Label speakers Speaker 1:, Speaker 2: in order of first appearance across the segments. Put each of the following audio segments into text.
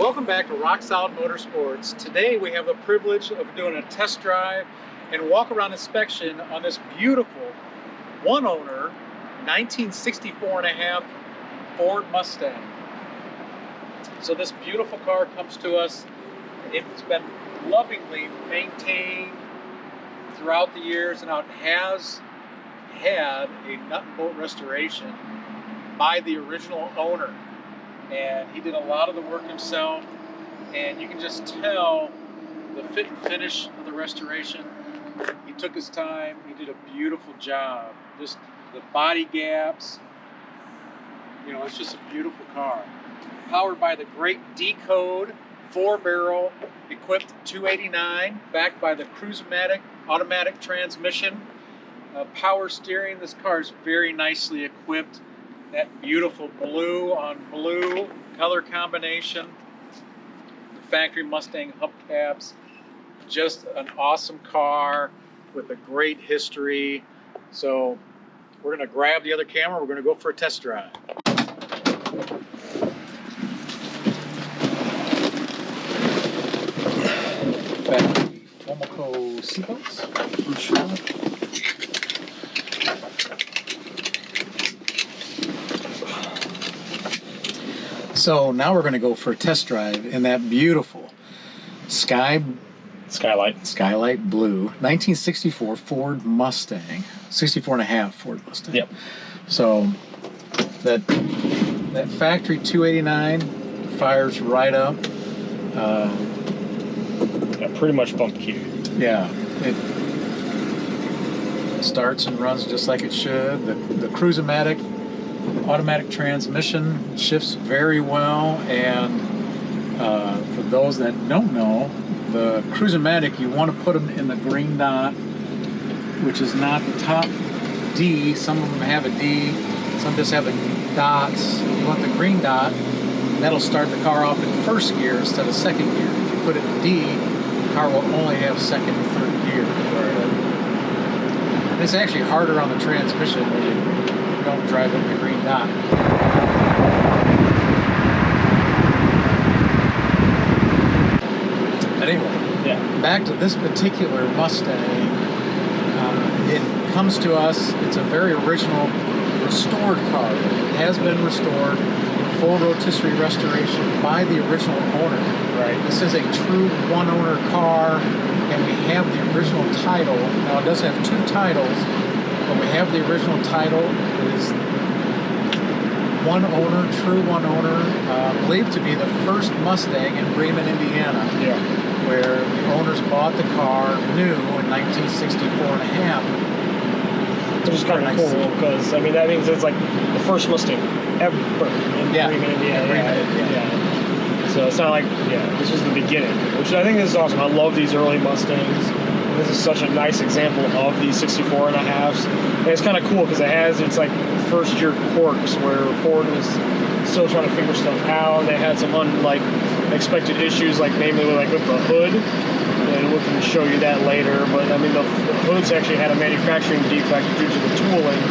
Speaker 1: Welcome back to Rock Solid Motorsports. Today we have the privilege of doing a test drive and walk around inspection on this beautiful one owner 1964 and a half Ford Mustang. So this beautiful car comes to us. It's been lovingly maintained throughout the years, and it has had a nut and bolt restoration by the original owner. And he did a lot of the work himself, and you can just tell the fit and finish of the restoration. He took his time. He did a beautiful job. Just the body gaps, you know, it's just a beautiful car. Powered by the great D-Code 4-barrel equipped 289, backed by the Cruise-A-Matic automatic transmission, power steering. This car is very nicely equipped. That beautiful blue on blue color combination, the factory Mustang hubcaps, just an awesome car with a great history. So we're going to grab the other camera, we're going to go for a test drive. Factory Fomoco seatbelts. So now we're going to go for a test drive in that beautiful Skylight Blue 1964 Ford Mustang, 64 and a half Ford Mustang.
Speaker 2: Yep.
Speaker 1: So that factory 289 fires right up.
Speaker 2: Yeah, pretty much bump cue.
Speaker 1: Yeah, it starts and runs just like it should. The Cruise-A-Matic automatic transmission shifts very well, and for those that don't know, the Cruise-A-Matic, you want to put them in the green dot, which is not the top D. Some of them have a D, some just have the dots. You want the green dot, and that'll start the car off in first gear instead of second gear. If you put it in D, the car will only have second and third gear. And it's actually harder on the transmission when you don't drive in the green dot. But anyway,
Speaker 2: yeah.
Speaker 1: Back to this particular Mustang. It comes to us, it's a very original restored car. It has been restored, full rotisserie restoration by the original owner.
Speaker 2: Right.
Speaker 1: This is a true one-owner car, and we have the original title. Now it does have two titles, but we have the original title. It is one owner, true one owner, believed to be the first Mustang in Bremen, Indiana,
Speaker 2: Yeah.
Speaker 1: where the owners bought the car new in 1964 and a half.
Speaker 2: Which is kind of cool, because I mean that means it's like the first Mustang ever in Bremen, Indiana. Yeah. So it's not like, this was the beginning, which I think is awesome. I love these early Mustangs. This is such a nice example of these 64 and a halves. And it's kind of cool because it's like first year quirks where Ford was still trying to figure stuff out. They had some unexpected issues, like namely with the hood. And we can show you that later. But I mean, the hoods actually had a manufacturing defect due to the tooling,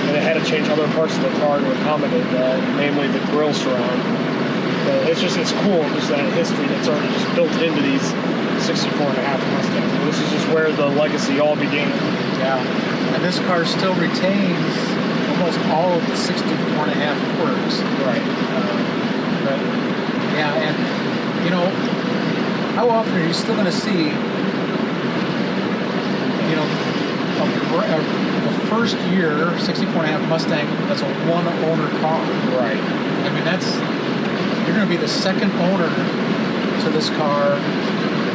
Speaker 2: and they had to change other parts of the car to accommodate that, namely the grille surround. But it's cool, just that history that's already just built into these 64 and a half Mustangs. This is just where the legacy all began. Yeah, and this car still retains almost all of the 64 and a half quirks. Right. But yeah, and you know, how often are you still going to see, you know, the first year 64 and a half Mustang that's a one-owner car? Right. I mean, you're going to be the second owner to this car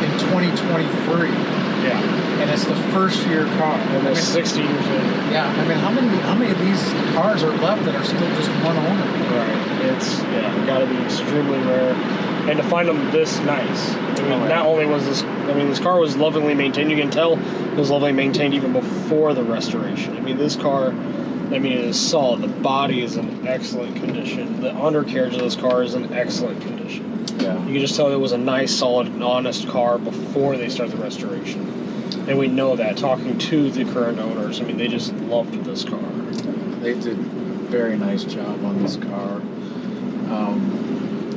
Speaker 2: in 2023. Yeah. And it's the first year car. Almost 60 years old. Yeah. I mean, how many of these cars are left that are still just one owner? Right. It's got to be extremely rare. And to find them this nice. I mean, not only was this car was lovingly maintained. You can tell it was lovingly maintained even before the restoration. I mean, this car, it is solid. The body is in excellent condition. The undercarriage of this car is in excellent condition. Yeah. You can just tell it was a nice, solid, and honest car before they start the restoration. And we know that, talking to the current owners. I mean, they just loved this car. They did a very nice job on this car.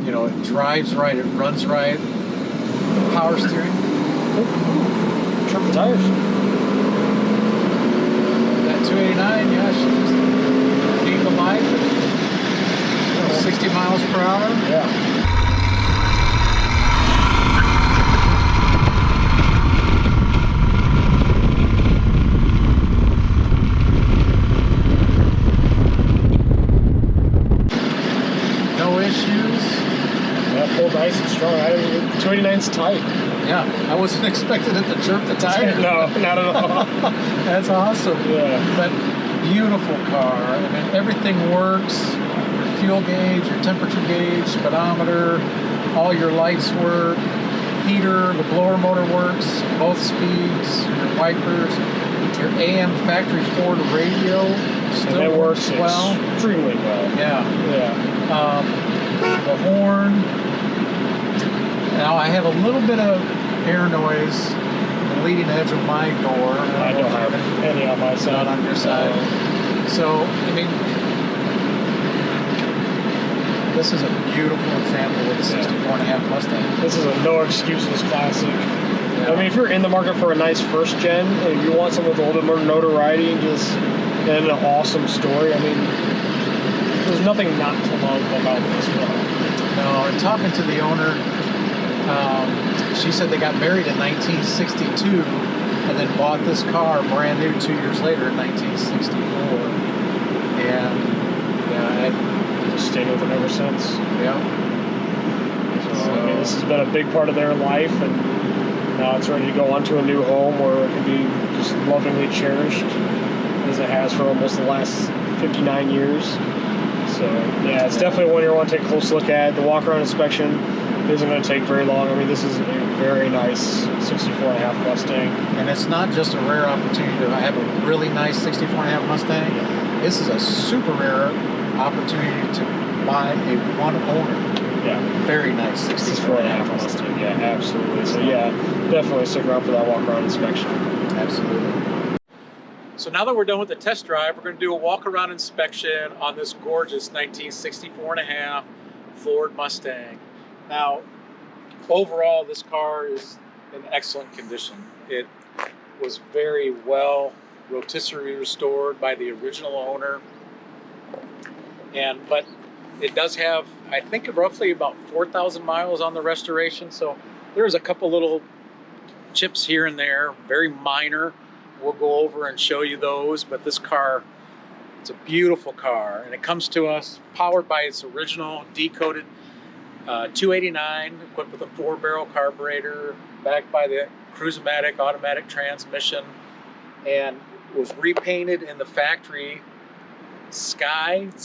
Speaker 1: You know, it drives right, it runs right. Power steering.
Speaker 2: Trip the tires.
Speaker 1: That 289, yeah, she's being the life. 60 miles per hour.
Speaker 2: Yeah.
Speaker 1: No issues.
Speaker 2: Yeah, pulled nice and strong. 289's tight.
Speaker 1: Yeah, I wasn't expecting it to chirp the tire.
Speaker 2: No, not at all.
Speaker 1: That's awesome.
Speaker 2: Yeah.
Speaker 1: But beautiful car. I mean, everything works. Your fuel gauge, your temperature gauge, speedometer, all your lights work. Heater, the blower motor works, both speeds, your wipers, your AM factory Ford radio still works well.
Speaker 2: Extremely well.
Speaker 1: Yeah.
Speaker 2: Yeah.
Speaker 1: The horn. Now I have a little bit of air noise on the leading edge of my door.
Speaker 2: I don't have any on my side.
Speaker 1: Not on your side. So, I mean, this is a beautiful example of the 64.5 Mustang.
Speaker 2: This is a no excuses classic.
Speaker 1: Yeah.
Speaker 2: I mean, if you're in the market for a nice first gen and you want something with a little bit more notoriety and just and an awesome story, I mean, there's nothing not to love about this car.
Speaker 1: No, and talking to the owner, she said they got married in 1962 and then bought this car brand new 2 years later in 1964. And yeah, I
Speaker 2: Stayed with it ever since.
Speaker 1: Yeah.
Speaker 2: So, I mean, this has been a big part of their life, and now it's ready to go on to a new home where it can be just lovingly cherished as it has for almost the last 59 years. So yeah, it's definitely one you want to take a close look at. The walk-around inspection isn't going to take very long. I mean, this is a very nice 64.5 Mustang.
Speaker 1: And it's not just a rare opportunity to have a really nice 64.5 Mustang. This is a super rare opportunity to buy a one owner.
Speaker 2: Yeah.
Speaker 1: Very nice
Speaker 2: 64.5 Mustang. Yeah, absolutely. So yeah, definitely stick around for that walk-around inspection.
Speaker 1: Absolutely. So now that we're done with the test drive, we're going to do a walk-around inspection on this gorgeous 1964.5 Ford Mustang. Now, overall, this car is in excellent condition. It was very well rotisserie restored by the original owner. But it does have, I think, roughly about 4,000 miles on the restoration. So there's a couple little chips here and there, very minor. We'll go over and show you those. But this car, it's a beautiful car. And it comes to us powered by its original decoded 289, equipped with a 4-barrel carburetor, backed by the Cruise-A-Matic automatic transmission, and was repainted in the factory Skylight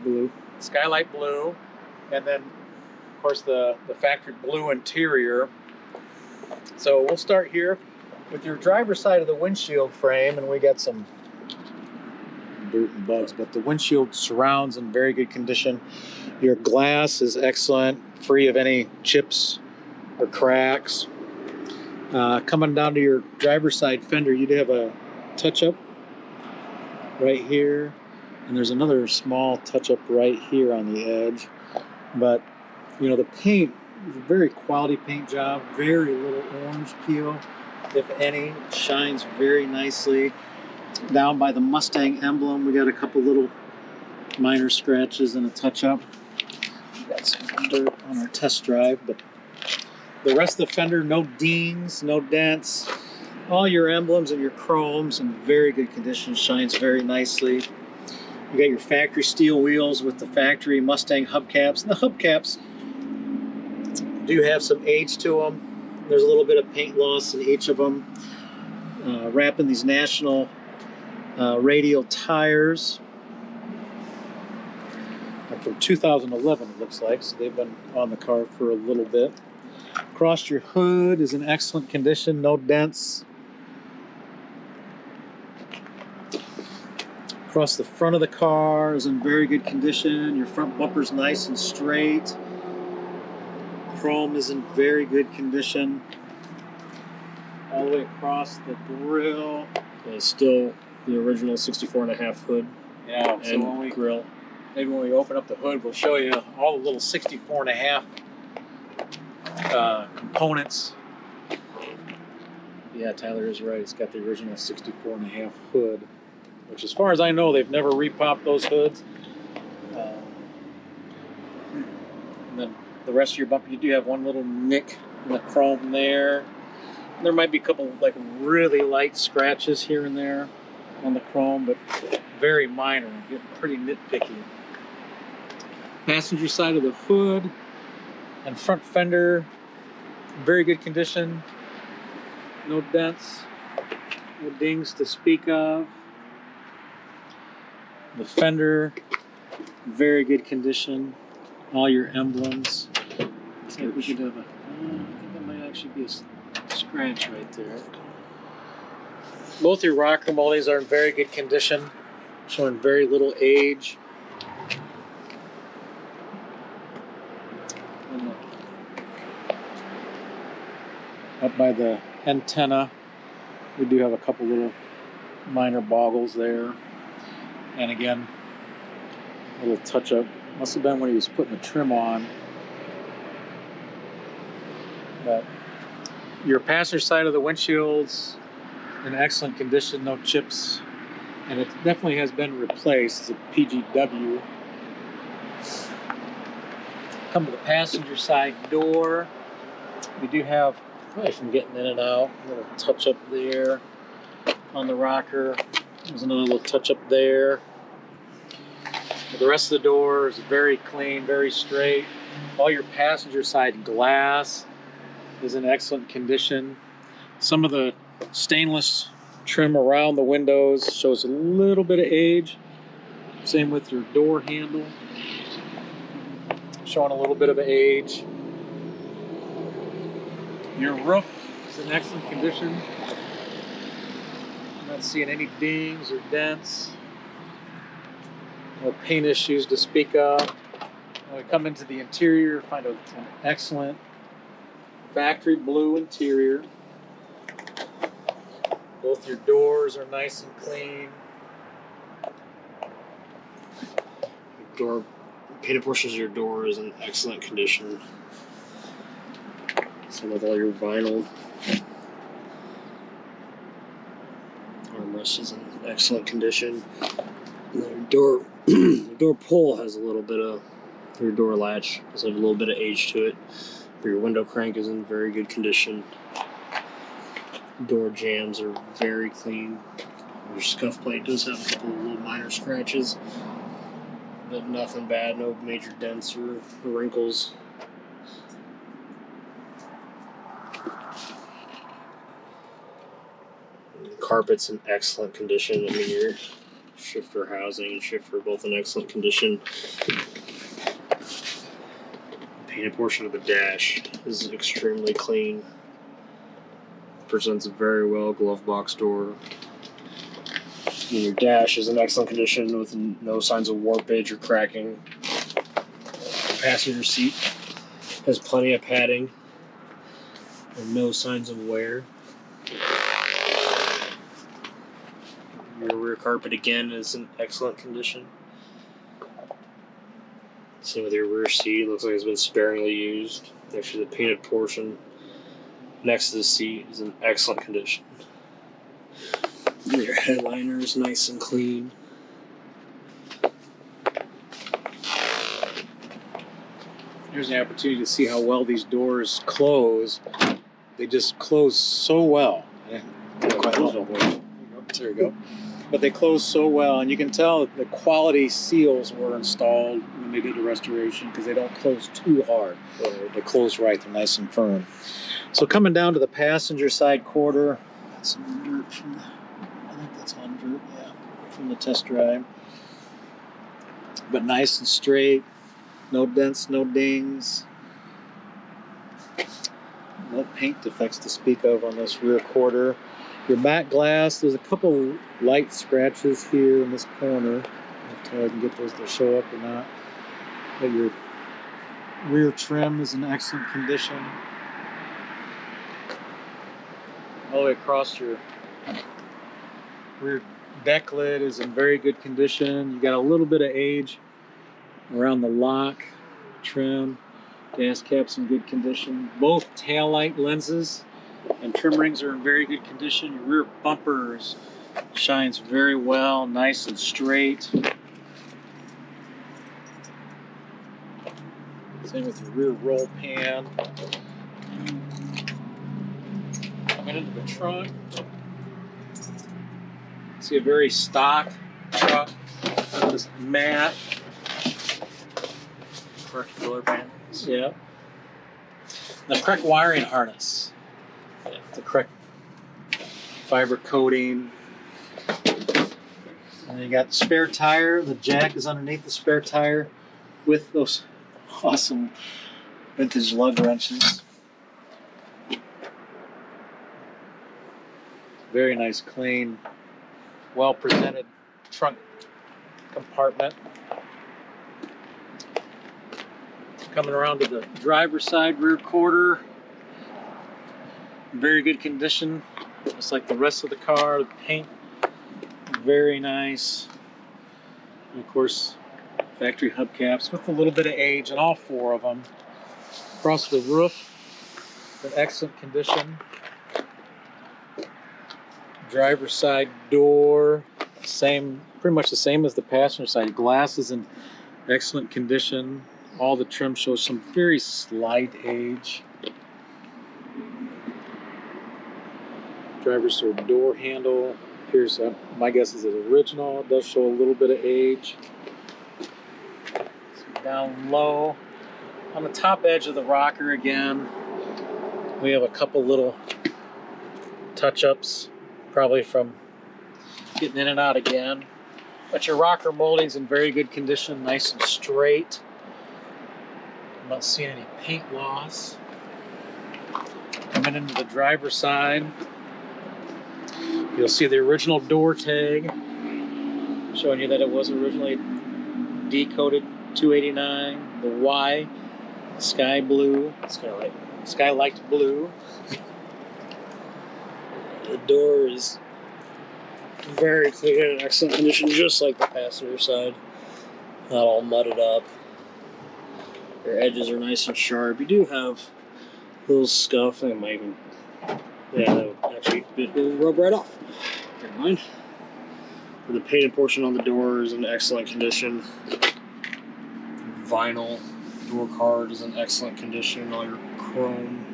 Speaker 1: Blue, and then of course the factory blue interior. So we'll start here with your driver's side of the windshield frame, and we got some dirt and bugs, but the windshield surrounds in very good condition. Your glass is excellent, free of any chips or cracks. Coming down to your driver's side fender, you do have a touch-up right here. And there's another small touch-up right here on the edge. But, you know, the paint is a very quality paint job. Very little orange peel, if any. Shines very nicely. Down by the Mustang emblem, we got a couple little minor scratches and a touch-up. Got some dirt on our test drive, but the rest of the fender, no dings, no dents. All your emblems and your chromes in very good condition. Shines very nicely. You got your factory steel wheels with the factory Mustang hubcaps. And the hubcaps do have some age to them. There's a little bit of paint loss in each of them. Wrapping these National radial tires. From 2011 it looks like, so they've been on the car for a little bit. Across your hood is in excellent condition, no dents. Across the front of the car is in very good condition. Your front bumper's nice and straight. Chrome is in very good condition. All the way across the grille.
Speaker 2: It's still the original 64.5 hood.
Speaker 1: Yeah,
Speaker 2: and grill.
Speaker 1: maybe when we open up the hood, we'll show you all the little 64.5 components. Yeah, Tyler is right. It's got the original 64.5 hood, which, as far as I know, they've never repopped those hoods. And then the rest of your bumper, you do have one little nick in the chrome there. There might be a couple like really light scratches here and there on the chrome, but very minor, getting pretty nitpicky. Passenger side of the hood and front fender, very good condition. No dents, no dings to speak of. The fender, very good condition. All your emblems. Looks like we could have a, I think that might actually be a scratch right there. Both your rocker moldings are in very good condition, showing very little age. And up by the antenna, we do have a couple little minor boggles there. And again, a little touch up. Must have been when he was putting the trim on. But your passenger side of the windshield's in excellent condition, no chips, and it definitely has been replaced. It's a PGW. Come to the passenger side door. We do have, probably from getting in and out, a little touch up there on the rocker. There's another little touch up there. But the rest of the door is very clean, very straight. All your passenger side glass is in excellent condition. Some of the stainless trim around the windows shows a little bit of age. Same with your door handle, showing a little bit of age. Your roof is in excellent condition. I'm not seeing any dings or dents. No paint issues to speak of. When we come into the interior, find an excellent factory blue interior. Both your doors are nice and clean.
Speaker 2: Door, painted portions of your door is in excellent condition. Same with all your vinyl. Armrest is in excellent condition. And your door pull has a little bit of, your door latch has a little bit of age to it. But your window crank is in very good condition. Door jambs are very clean. Your scuff plate does have a couple of little minor scratches, but nothing bad, no major dents or wrinkles. Carpet's in excellent condition. I mean, your shifter housing and shifter are both in excellent condition. The painted portion of the dash is extremely clean. Presents very well. Glove box door. And your dash is in excellent condition with no signs of warpage or cracking. The passenger seat has plenty of padding and no signs of wear. Your rear carpet again is in excellent condition. Same with your rear seat. Looks like it's been sparingly used. Actually, the painted portion next to the seat is in excellent condition. Your headliner is nice and clean.
Speaker 1: Here's an opportunity to see how well these doors close. They just close so well. There you go. But they close so well, and you can tell that the quality seals were installed when they did the restoration because they don't close too hard. They close right, they're nice and firm. So coming down to the passenger side quarter, got some dirt from the, I think that's on dirt, yeah, from the test drive. But nice and straight, no dents, no dings. No paint defects to speak of on this rear quarter. Your back glass, there's a couple light scratches here in this corner. If I can get those to show up or not. But your rear trim is in excellent condition. All the way across your rear deck lid is in very good condition. You got a little bit of age Around the lock, trim, gas caps in good condition. Both taillight lenses and trim rings are in very good condition. Your rear bumpers shines very well, nice and straight. Same with your rear roll pan. Coming into the trunk, see a very stock truck. This matte,
Speaker 2: Correct filler panels.
Speaker 1: yeah. The correct wiring harness, the correct fiber coating. And then you got the spare tire. The jack is underneath the spare tire with those awesome vintage lug wrenches. Very nice, clean, well presented trunk compartment. Coming around to the driver's side rear quarter, very good condition, just like the rest of the car. The paint, very nice. And of course, factory hubcaps with a little bit of age in all four of them. Across the roof, in excellent condition. Driver's side door, same, pretty much the same as the passenger side. Glass is in excellent condition. All the trim shows some very slight age. Driver's side door handle appears, my guess is it original. It does show a little bit of age. So down low, on the top edge of the rocker again, we have a couple little touch-ups, probably from getting in and out again. But your rocker molding's in very good condition, nice and straight. I'm not seeing any paint loss. Coming into the driver's side, you'll see the original door tag showing you that it was originally decoded 289. The Y, sky blue, skylight blue.
Speaker 2: The door is very clean and in excellent condition, just like the passenger side. Not all mudded up. Your edges are nice and sharp. You do have a little scuff. It might even, yeah, that would actually it will rub right off. Never mind. The painted portion on the door is in excellent condition. Vinyl door card is in excellent condition. All your chrome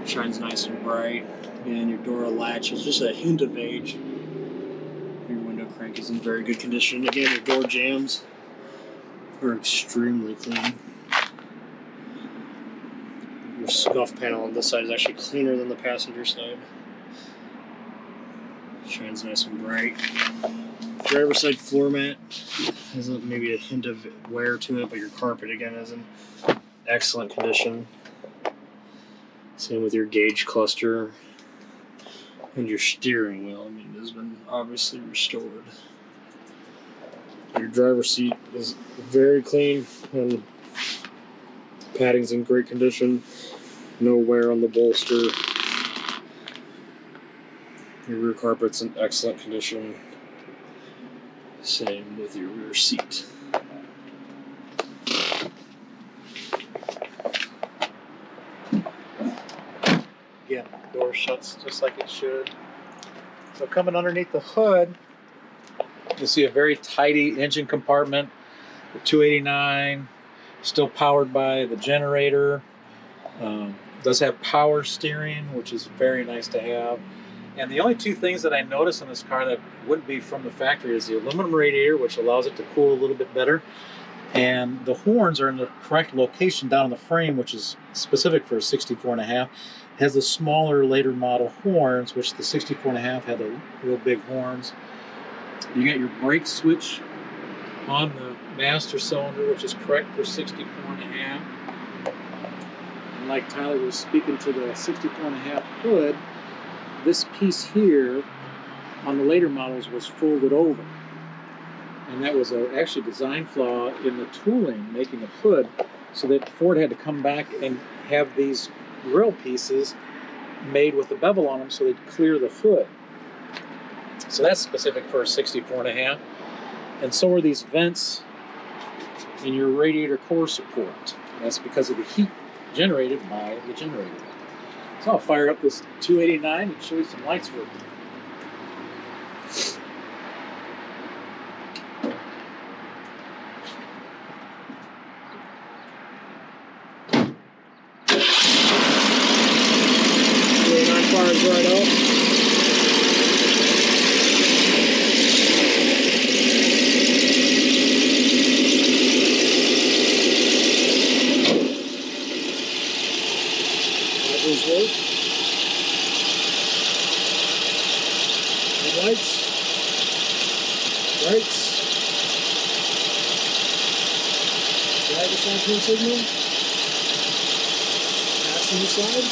Speaker 2: shines nice and bright. And your door latch is just a hint of age. Your window crank is in very good condition. Again, your door jambs are extremely clean. Your scuff panel on this side is actually cleaner than the passenger side. Shines nice and bright. Driver's side floor mat has maybe a hint of wear to it, but your carpet again is in excellent condition. Same with your gauge cluster. And your steering wheel, I mean, has been obviously restored. Your driver's seat is very clean and padding's in great condition. No wear on the bolster. Your rear carpet's in excellent condition. Same with your rear seat.
Speaker 1: Again, door shuts just like it should. So coming underneath the hood, you'll see a very tidy engine compartment. The 289, still powered by the generator. Does have power steering, which is very nice to have. And the only two things that I noticed in this car that wouldn't be from the factory is the aluminum radiator, which allows it to cool a little bit better. And the horns are in the correct location down on the frame, which is specific for a 64.5. It has the smaller later model horns, which the 64.5 had the real big horns. You got your brake switch on the master cylinder, which is correct for 64.5. And like Tyler was speaking to the 64.5 hood, this piece here on the later models was folded over. And that was a actually design flaw in the tooling, making the hood, so that Ford had to come back and have these grill pieces made with a bevel on them so they'd clear the hood. So that's specific for a 64.5. And so are these vents in your radiator core support. That's because of the heat generated by the generator. So I'll fire up this 289 and show you some lights working.
Speaker 2: Fires right up. Those work. Headlights. Brights. Driver side turn signal. Passenger side.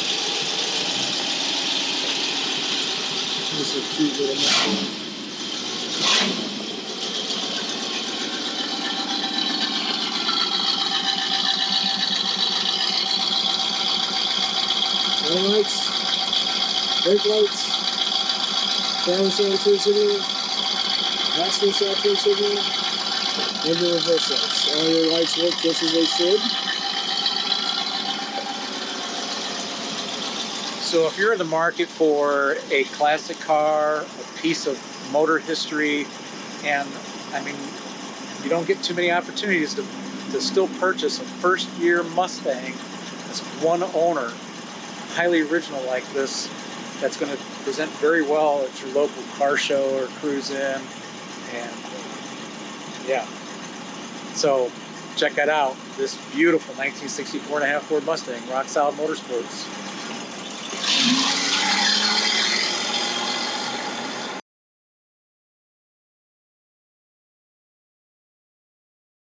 Speaker 2: This is a cute little Mustang. Running lights, brake lights, driver side turn signal, passenger side turn signal, and your reverse lights. All your lights work just as they should.
Speaker 1: So if you're in the market for a classic car, a piece of motor history, and I mean, you don't get too many opportunities to still purchase a first-year Mustang that's one owner, highly original like this, that's going to present very well at your local car show or cruise-in, and yeah. So check that out, this beautiful 1964.5 Ford Mustang, rock solid Motorsports.